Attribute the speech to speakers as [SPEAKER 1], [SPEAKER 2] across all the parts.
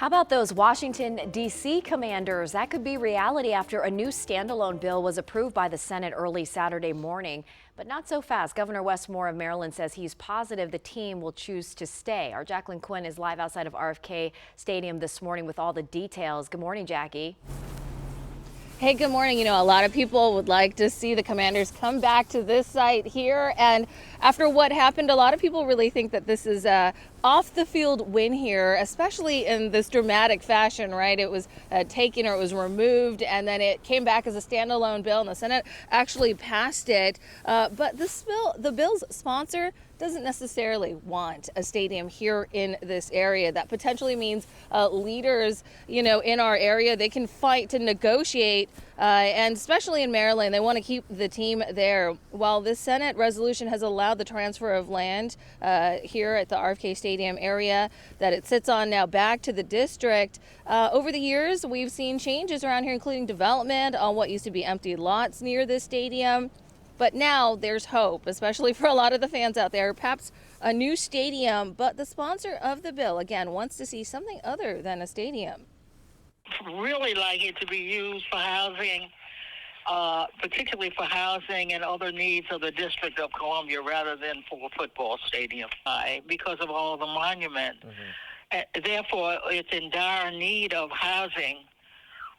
[SPEAKER 1] How about those Washington, D.C. commanders? That could be reality after a new standalone bill was approved by the Senate early Saturday morning. But not so fast. Governor Wes Moore of Maryland says he's positive the team will choose to stay. Our Jacqueline Quinn is live outside of RFK Stadium this morning with all the details. Good morning, Jackie.
[SPEAKER 2] Hey, good morning. You know, a lot of people would like to see the Commanders come back to this site here. And after what happened, a lot of people really think that this is a off the field win here, especially in this dramatic fashion, right? It was taken or it was removed, and then it came back as a standalone bill, and the Senate actually passed it. But the bill's sponsor doesn't necessarily want a stadium here in this area. That potentially means leaders, you know, in our area, they can fight to negotiate, and especially in Maryland, they want to keep the team there. While this Senate resolution has allowed the transfer of land here at the RFK Stadium area that it sits on now back to the district, over the years, we've seen changes around here, including development on what used to be empty lots near this stadium. But now there's hope, especially for a lot of the fans out there, perhaps a new stadium. But the sponsor of the bill, again, wants to see something other than a stadium.
[SPEAKER 3] Really like it to be used for housing, particularly for housing and other needs of the District of Columbia rather than for a football stadium, because of all the monuments. Therefore, it's in dire need of housing.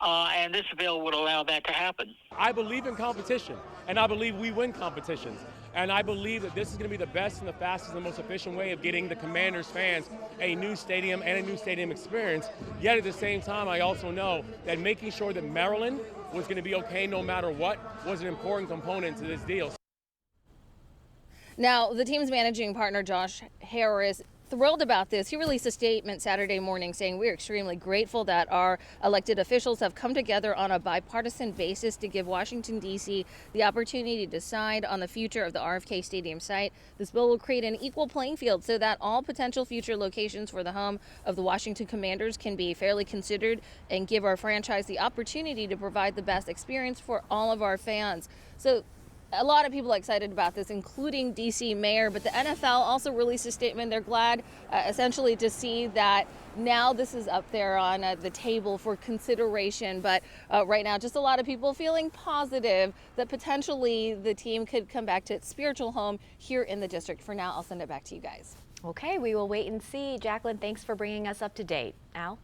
[SPEAKER 3] And this bill would allow that to happen.
[SPEAKER 4] I believe in competition, and I believe we win competitions. And I believe that this is going to be the best and the fastest and the most efficient way of getting the Commanders fans a new stadium and a new stadium experience. Yet at the same time, I also know that making sure that Maryland was going to be okay no matter what was an important component to this deal.
[SPEAKER 2] Now, the team's managing partner, Josh Harris, thrilled about this. He released a statement Saturday morning saying, "We're extremely grateful that our elected officials have come together on a bipartisan basis to give Washington, D.C. the opportunity to decide on the future of the RFK Stadium site. This bill will create an equal playing field so that all potential future locations for the home of the Washington Commanders can be fairly considered and give our franchise the opportunity to provide the best experience for all of our fans." So a lot of people are excited about this, including D.C. Mayor, but the NFL also released a statement. They're glad essentially to see that now this is up there on the table for consideration. But right now, just a lot of people feeling positive that potentially the team could come back to its spiritual home here in the district. For now, I'll send it back to you guys.
[SPEAKER 1] Okay, we will wait and see. Jacqueline, thanks for bringing us up to date. Al?